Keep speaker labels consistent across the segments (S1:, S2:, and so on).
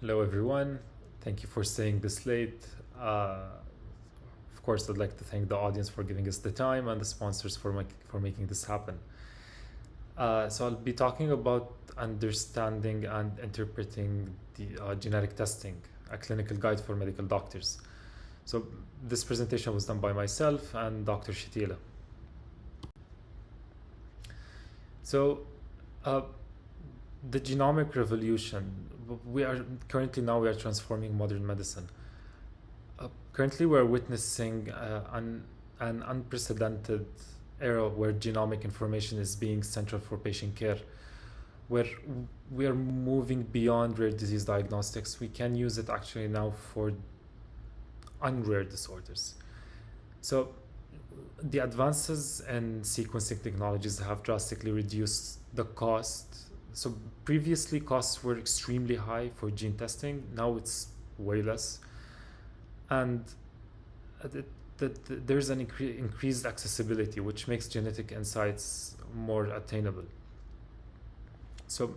S1: Hello, everyone. Thank you for staying this late. Of course, I'd like to thank the audience for giving us the time and the sponsors for making this happen. So I'll be talking about understanding and interpreting the genetic testing, a clinical guide for medical doctors. So this presentation was done by myself and Dr. Shatila. So uh, the genomic revolution, we are transforming modern medicine. Currently, we're witnessing an unprecedented era where genomic information is being central for patient care, where we are moving beyond rare disease diagnostics. We can use it actually now for unrare disorders. So the advances in sequencing technologies have drastically reduced the cost. So previously costs were extremely high for gene testing. Now it's way less. And there's an increased accessibility, which makes genetic insights more attainable. So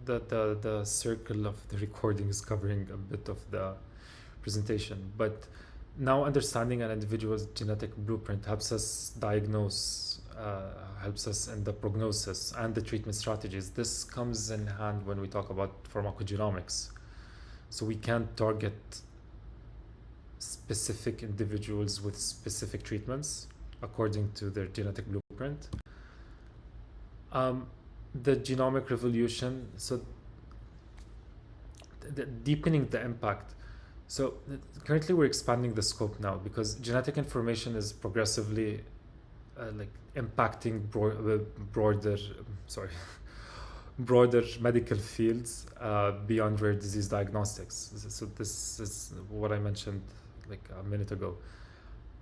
S1: the circle of the recording is covering a bit of the presentation, but now understanding an individual's genetic blueprint helps us diagnose, helps us in the prognosis and the treatment strategies. This comes in hand when we talk about pharmacogenomics. So we can target specific individuals with specific treatments according to their genetic blueprint. The genomic revolution, so deepening the impact. So currently we're expanding the scope now because genetic information is progressively impacting broader medical fields beyond rare disease diagnostics. So this is what I mentioned like a minute ago.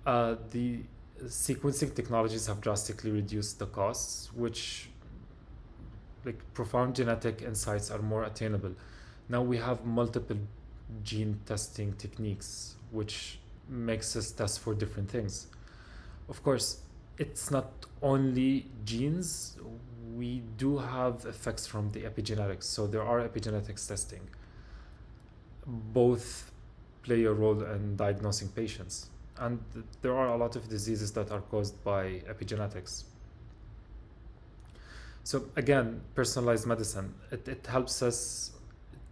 S1: The sequencing technologies have drastically reduced the costs, which profound genetic insights are more attainable. Now we have multiple gene testing techniques, which makes us test for different things. Of course, it's not only genes. We do have effects from the epigenetics. So there are epigenetics testing. Both play a role in diagnosing patients. And there are a lot of diseases that are caused by epigenetics. So again, personalized medicine, it helps us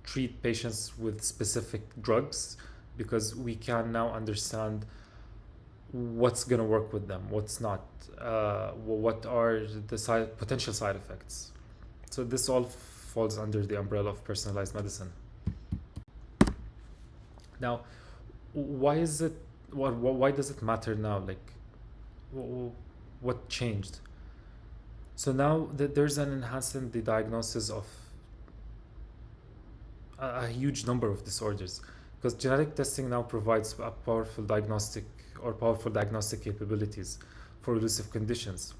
S1: treat patients with specific drugs because we can now understand what's going to work with them, what's not, what are the potential side effects. So this all falls under the umbrella of personalized medicine. Now, why does it matter now? What changed? So now there's an enhancement in the diagnosis of a huge number of disorders, because genetic testing now provides powerful diagnostic capabilities for elusive conditions.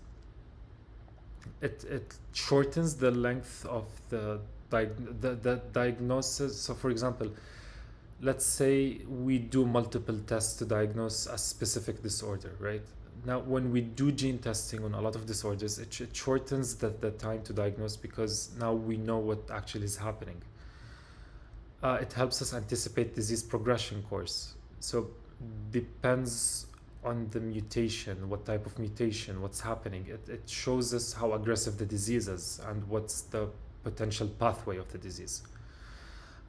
S1: It shortens the length of the diagnosis. So for example, let's say we do multiple tests to diagnose a specific disorder, right? Now, when we do gene testing on a lot of disorders, it shortens the time to diagnose because now we know what actually is happening. It helps us anticipate disease progression course. So depends on the mutation, what type of mutation, what's happening. It shows us how aggressive the disease is and what's the potential pathway of the disease.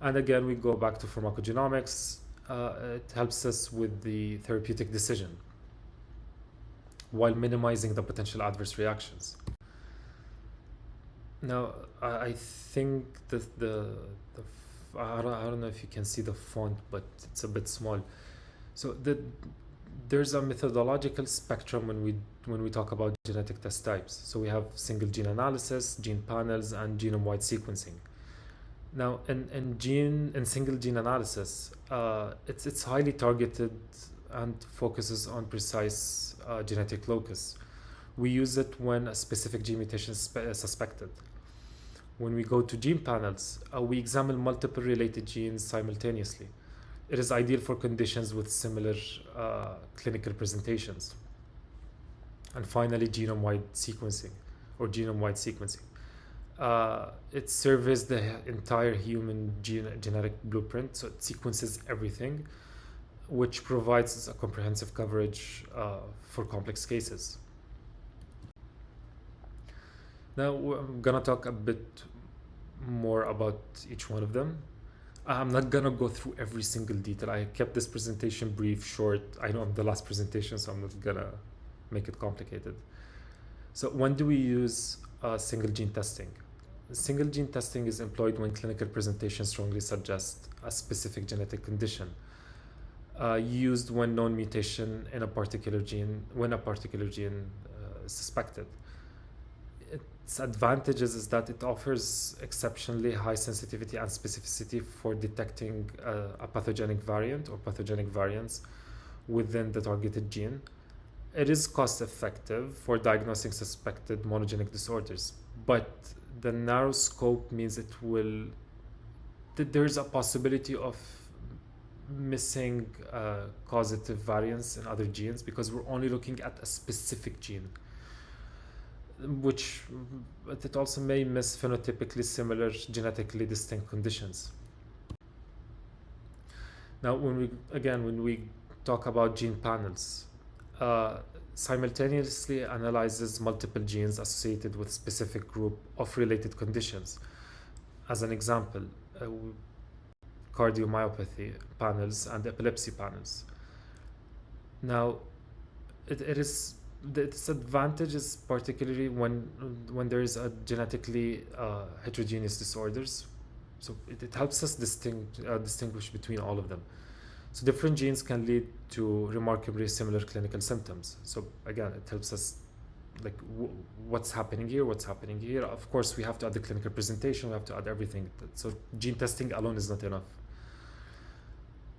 S1: And again, we go back to pharmacogenomics. It helps us with the therapeutic decision while minimizing the potential adverse reactions. Now, I think that I don't know if you can see the font, but it's a bit small. So there's a methodological spectrum when we talk about genetic test types. So we have single gene analysis, gene panels, and genome-wide sequencing. Now, in single gene analysis, it's highly targeted and focuses on precise genetic locus. We use it when a specific gene mutation is suspected. When we go to gene panels, we examine multiple related genes simultaneously. It is ideal for conditions with similar clinical presentations. And finally, genome-wide sequencing. It surveys the entire human genetic blueprint, so it sequences everything, which provides a comprehensive coverage for complex cases. Now I'm gonna talk a bit more about each one of them. I'm not gonna go through every single detail. I kept this presentation brief, short. I know I'm the last presentation, so I'm not gonna make it complicated. So when do we use single gene testing? Single gene testing is employed when clinical presentation strongly suggests a specific genetic condition. Used when known mutation in a particular gene, when a particular gene is suspected. Its advantages is that it offers exceptionally high sensitivity and specificity for detecting a pathogenic variant or pathogenic variants within the targeted gene. It is cost effective for diagnosing suspected monogenic disorders, but the narrow scope means there's a possibility of missing causative variants in other genes because we're only looking at a specific gene, which it also may miss phenotypically similar genetically distinct conditions. Now when we talk about gene panels, simultaneously analyzes multiple genes associated with specific group of related conditions. As an example, cardiomyopathy panels and epilepsy panels. Now, its advantage is particularly when there is a genetically heterogeneous disorders. So it helps us distinguish between all of them. So different genes can lead to remarkably similar clinical symptoms. So again, it helps us like what's happening here. Of course, we have to add the clinical presentation. We have to add everything. So gene testing alone is not enough.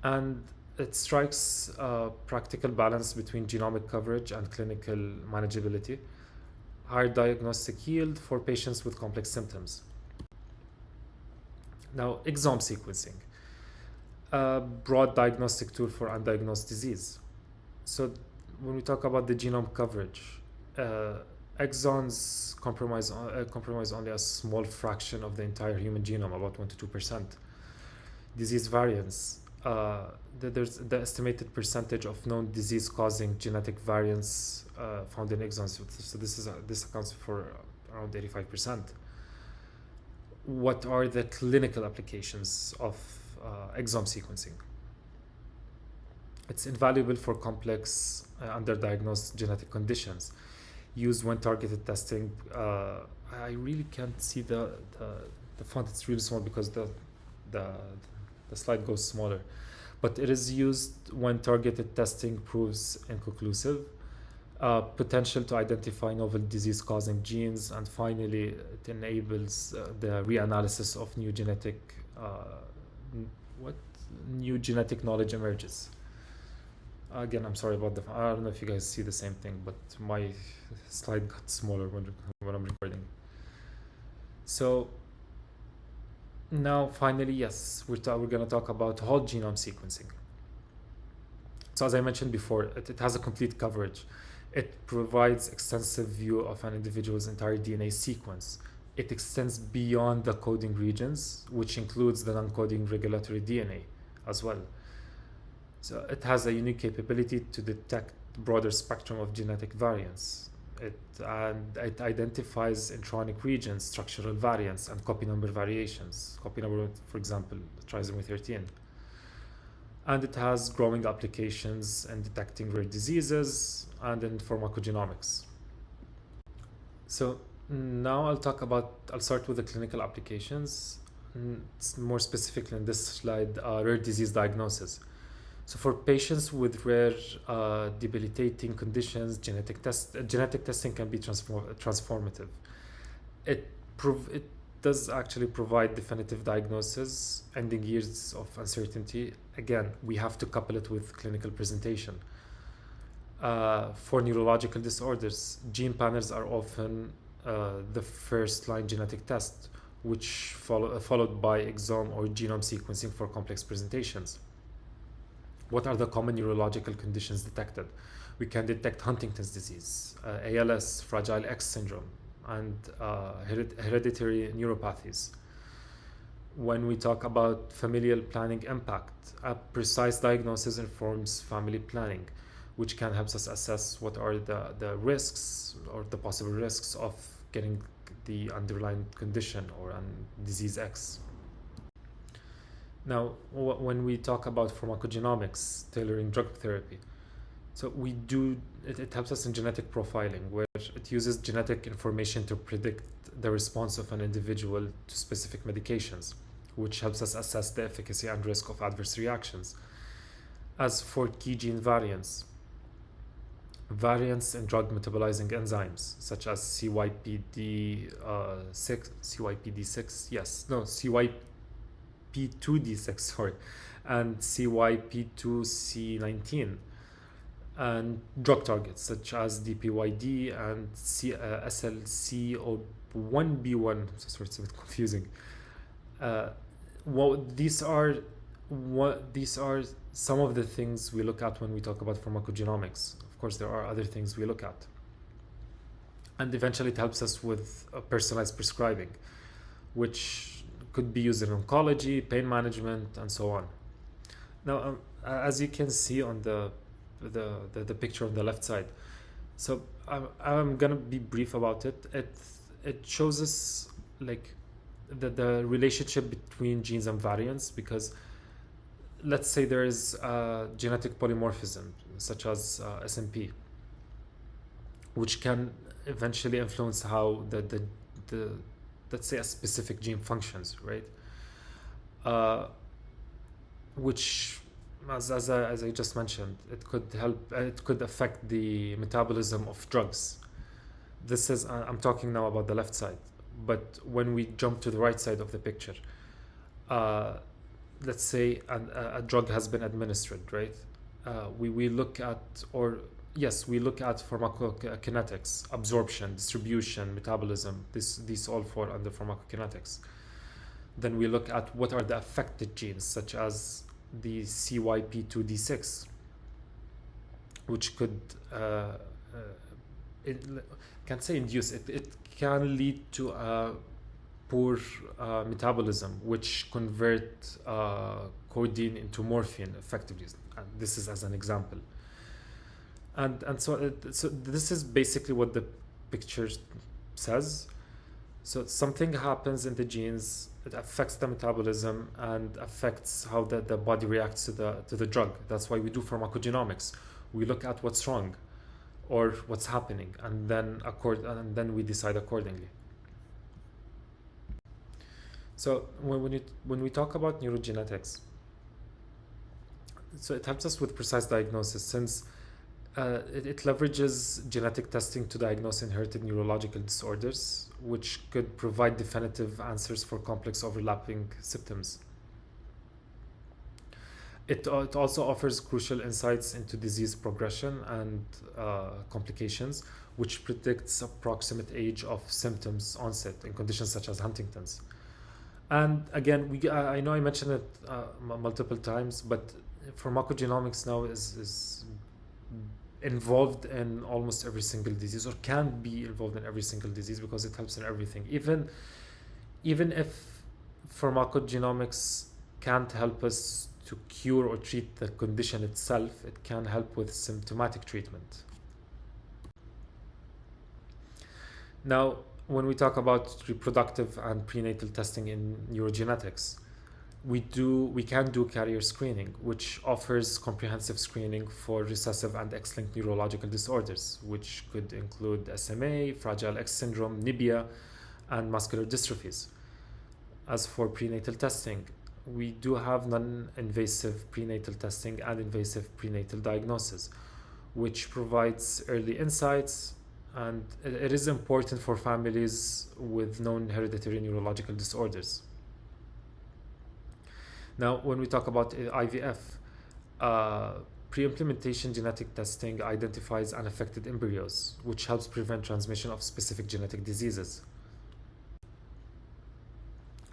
S1: And it strikes a practical balance between genomic coverage and clinical manageability, higher diagnostic yield for patients with complex symptoms. Now, exome sequencing, a broad diagnostic tool for undiagnosed disease. So when we talk about the genome coverage, exons comprise only a small fraction of the entire human genome, about 1 to 2%. Disease variants, there's the estimated percentage of known disease-causing genetic variants found in exons. So this accounts for around 85%. What are the clinical applications of exome sequencing? It's invaluable for complex underdiagnosed genetic conditions. Used when targeted testing. I really can't see the font. It's really small because the slide goes smaller. But it is used when targeted testing proves inconclusive. Potential to identify novel disease-causing genes, and finally, it enables the reanalysis of new genetic knowledge emerges. Again, I'm sorry about I don't know if you guys see the same thing, but my slide got smaller when I'm recording. So now, finally, yes, we're going to talk about whole genome sequencing. So as I mentioned before, it has a complete coverage. It provides extensive view of an individual's entire DNA sequence. It extends beyond the coding regions, which includes the non-coding regulatory DNA as well. So it has a unique capability to detect broader spectrum of genetic variants. It identifies intronic regions, structural variants, and copy number variations. Copy number, for example, trisomy 13. And it has growing applications in detecting rare diseases and in pharmacogenomics. So now I'll start with the clinical applications. More specifically in this slide, rare disease diagnosis. So for patients with rare debilitating conditions, genetic testing can be transformative. It does actually provide definitive diagnosis, ending years of uncertainty. Again, we have to couple it with clinical presentation. For neurological disorders, gene panels are often the first-line genetic test, which followed by exome or genome sequencing for complex presentations. What are the common neurological conditions detected? We can detect Huntington's disease, ALS, Fragile X syndrome, and hereditary neuropathies. When we talk about familial planning impact, a precise diagnosis informs family planning, which can help us assess what are the risks or the possible risks of getting the underlying condition or disease X. Now, when we talk about pharmacogenomics, tailoring drug therapy, so it helps us in genetic profiling, where it uses genetic information to predict the response of an individual to specific medications, which helps us assess the efficacy and risk of adverse reactions. As for key gene variants in drug metabolizing enzymes, such as CYP2D6, sorry, and CYP2C19, and drug targets such as DPYD and SLC01B1. Sorry, it's a bit confusing. These are some of the things we look at when we talk about pharmacogenomics. Of course, there are other things we look at, and eventually it helps us with personalized prescribing, which could be used in oncology, pain management, and so on. Now, as you can see on the picture on the left side, so I'm gonna be brief about it. It shows us like the relationship between genes and variants, because let's say there is genetic polymorphism such as SMP, which can eventually influence how the let's say a specific gene functions, right? Which, as I just mentioned, it could affect the metabolism of drugs. This is I'm talking now about the left side, but when we jump to the right side of the picture, let's say a drug has been administered, right? We look at pharmacokinetics, absorption, distribution, metabolism. These all fall under pharmacokinetics. Then we look at what are the affected genes, such as the CYP2D6, which could can't say induce it. It can lead to a poor metabolism, which convert codeine into morphine effectively. And this is as an example. And so this is basically what the picture says. So something happens in the genes, it affects the metabolism and affects how the body reacts to the drug. That's why we do pharmacogenomics. We look at what's wrong or what's happening, and then we decide accordingly. So when we talk about neurogenetics, so it helps us with precise diagnosis, since it leverages genetic testing to diagnose inherited neurological disorders, which could provide definitive answers for complex overlapping symptoms. It also offers crucial insights into disease progression and complications, which predicts approximate age of symptoms onset in conditions such as Huntington's. And again, I know I mentioned it multiple times, but pharmacogenomics now is involved in almost every single disease, or can be involved in every single disease, because it helps in everything. Even if pharmacogenomics can't help us to cure or treat the condition itself, it can help with symptomatic treatment. Now, when we talk about reproductive and prenatal testing in neurogenetics, we can do carrier screening, which offers comprehensive screening for recessive and X-linked neurological disorders, which could include SMA, Fragile X syndrome, NIBIA, and muscular dystrophies. As for prenatal testing, we do have non-invasive prenatal testing and invasive prenatal diagnosis, which provides early insights, and it is important for families with known hereditary neurological disorders. Now, when we talk about IVF, pre-implementation genetic testing identifies unaffected embryos, which helps prevent transmission of specific genetic diseases.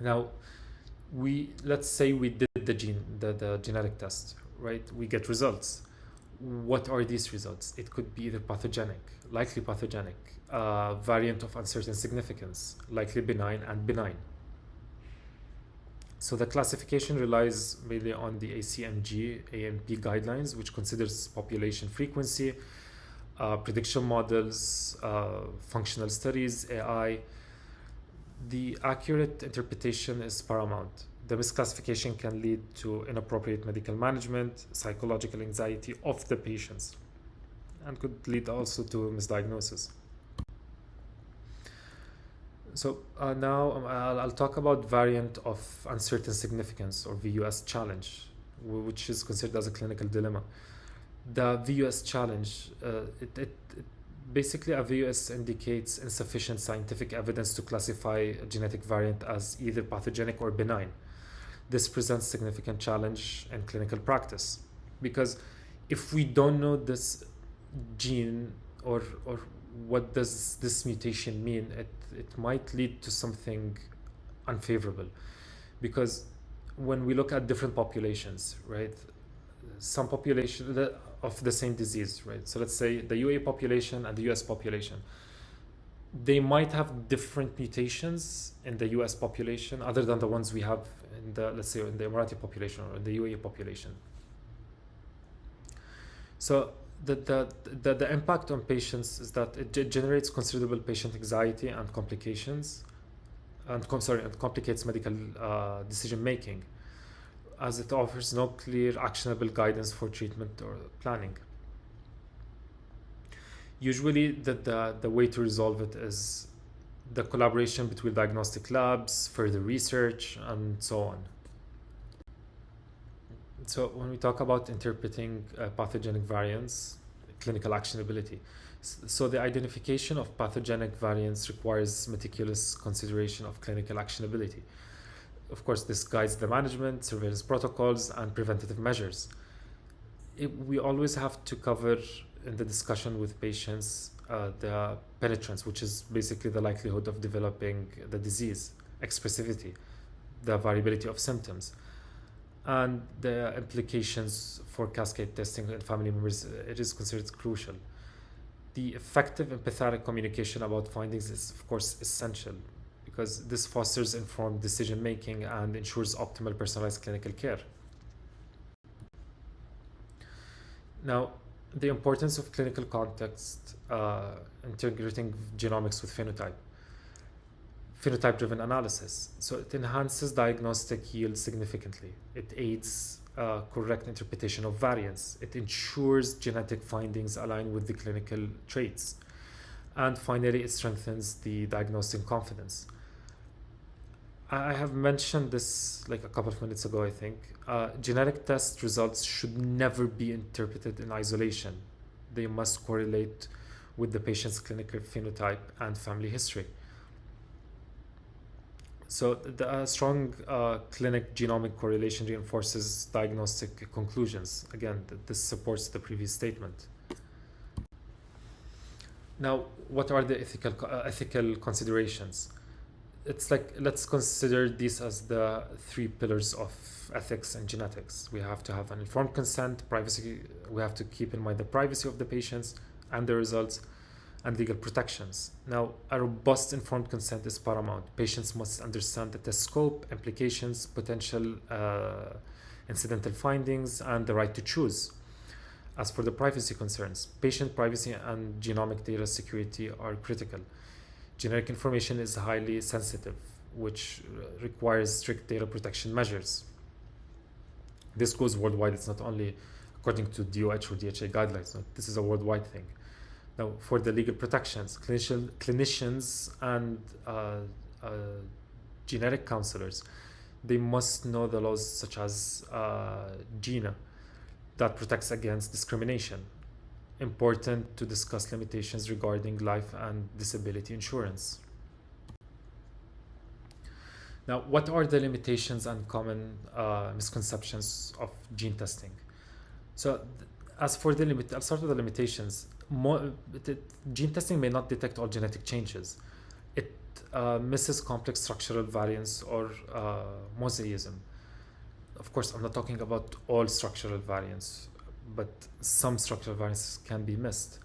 S1: Now, let's say we did the genetic test, right? We get results. what are these results? It could be either pathogenic, likely pathogenic, variant of uncertain significance, likely benign, and benign. So the classification relies mainly on the ACMG, AMP guidelines, which considers population frequency, prediction models, functional studies, AI. The accurate interpretation is paramount. The misclassification can lead to inappropriate medical management, psychological anxiety of the patients, and could lead also to misdiagnosis. So now I'll talk about variant of uncertain significance, or VUS challenge, which is considered as a clinical dilemma. The VUS challenge, basically a VUS indicates insufficient scientific evidence to classify a genetic variant as either pathogenic or benign. This presents significant challenge in clinical practice, because if we don't know this gene or what does this mutation mean, it might lead to something unfavorable. Because when we look at different populations, right, some population of the same disease, right, so let's say the UAE population and the US population, they might have different mutations in the US population other than the ones we have in the, let's say, in the Emirati population or the UAE population. So the impact on patients is that it generates considerable patient anxiety and complications, and complicates medical decision making, as it offers no clear actionable guidance for treatment or planning. Usually the way to resolve it is the collaboration between diagnostic labs, further research, and so on. So when we talk about interpreting pathogenic variants, clinical actionability, so the identification of pathogenic variants requires meticulous consideration of clinical actionability. Of course, this guides the management, surveillance protocols, and preventative measures. We always have to cover in the discussion with patients the penetrance, which is basically the likelihood of developing the disease, expressivity, the variability of symptoms, and the implications for cascade testing in family members. It is considered crucial. The effective empathetic communication about findings is, of course, essential, because this fosters informed decision making and ensures optimal personalized clinical care. Now, the importance of clinical context, integrating genomics with phenotype-driven analysis. So it enhances diagnostic yield significantly. It aids correct interpretation of variants. It ensures genetic findings align with the clinical traits. And finally, it strengthens the diagnostic confidence. I have mentioned this like a couple of minutes ago, I think. Genetic test results should never be interpreted in isolation. They must correlate with the patient's clinical phenotype and family history. So the strong clinic genomic correlation reinforces diagnostic conclusions. Again, this supports the previous statement. Now, what are the ethical considerations? It's like, let's consider these as the three pillars of ethics and genetics. We have to have an informed consent, privacy. We have to keep in mind the privacy of the patients and the results, and legal protections. Now, a robust informed consent is paramount. Patients must understand the test scope, implications, potential incidental findings, and the right to choose. As for the privacy concerns, patient privacy and genomic data security are critical. Generic information is highly sensitive, which requires strict data protection measures. This goes worldwide. It's not only according to DOH or DHA guidelines. No, this is a worldwide thing. Now, for the legal protections, clinicians and genetic counselors, they must know the laws such as GINA that protects against discrimination. Important to discuss limitations regarding life and disability insurance. Now, what are the limitations and common misconceptions of gene testing? So, as for the I'll start with the limitations. Gene testing may not detect all genetic changes. It misses complex structural variants or mosaicism. Of course, I'm not talking about all structural variants, but some structural variances can be missed.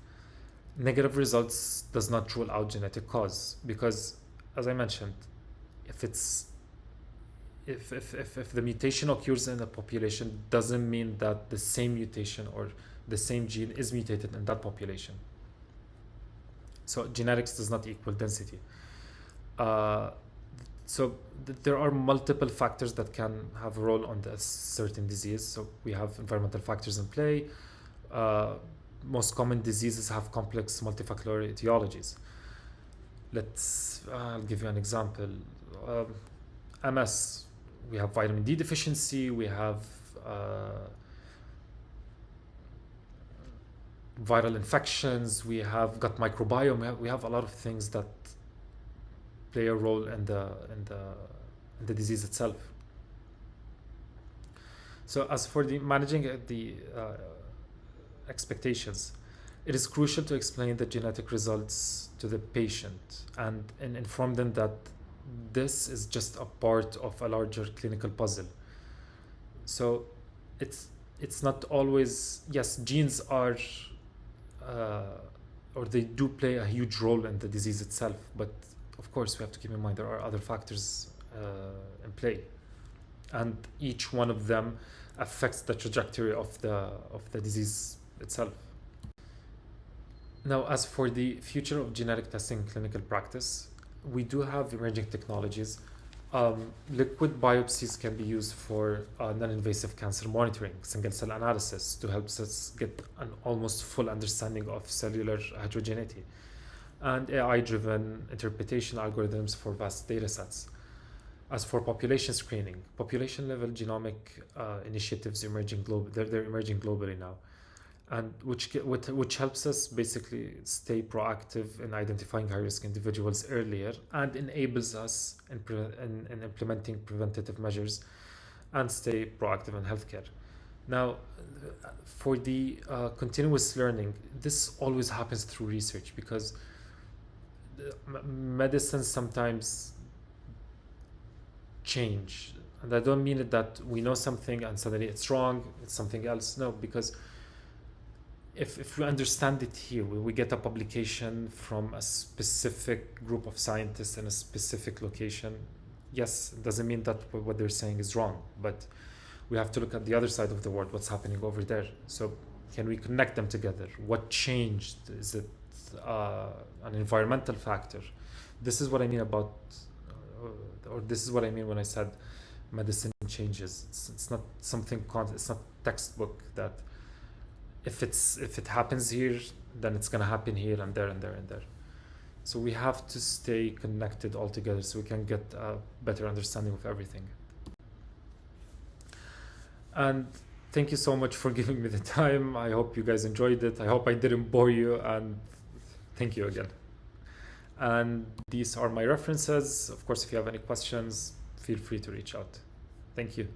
S1: Negative results does not rule out genetic cause, because, as I mentioned, if it's if the mutation occurs in a population, doesn't mean that the same mutation or the same gene is mutated in that population. So genetics does not equal density. There are multiple factors that can have a role on the certain disease. So we have environmental factors in play. Most common diseases have complex multifactorial etiologies. I'll give you an example. MS, we have vitamin D deficiency, we have viral infections, we have gut microbiome, we have a lot of things that play a role in the disease itself. So as for the managing the expectations, it is crucial to explain the genetic results to the patient and inform them that this is just a part of a larger clinical puzzle. So it's not always, yes, genes are or they do play a huge role in the disease itself, but of course we have to keep in mind there are other factors in play, and each one of them affects the trajectory of the disease itself. Now, as for the future of genetic testing in clinical practice, we do have emerging technologies. Liquid biopsies can be used for non-invasive cancer monitoring, single-cell analysis to help us get an almost full understanding of cellular heterogeneity, and AI-driven interpretation algorithms for vast data sets. As for population screening, population-level genomic initiatives they're emerging globally now, and which helps us basically stay proactive in identifying high-risk individuals earlier and enables us in implementing preventative measures and stay proactive in healthcare. Now, for the continuous learning, this always happens through research, because medicine sometimes change, and I don't mean it that we know something and suddenly it's wrong, it's something else. No, because if we understand it here, we get a publication from a specific group of scientists in a specific location. Yes, it doesn't mean that what they're saying is wrong, but we have to look at the other side of the world, what's happening over there. So can we connect them together? What changed? Is it an environmental factor? This is what I mean about, or this is what I mean when I said medicine changes. It's not something, it's not textbook that if it happens here, then it's gonna happen here and there and there and there. So we have to stay connected all together so we can get a better understanding of everything. And thank you so much for giving me the time. I hope you guys enjoyed it. I hope I didn't bore you, and thank you again. And these are my references. Of course, if you have any questions, feel free to reach out. Thank you.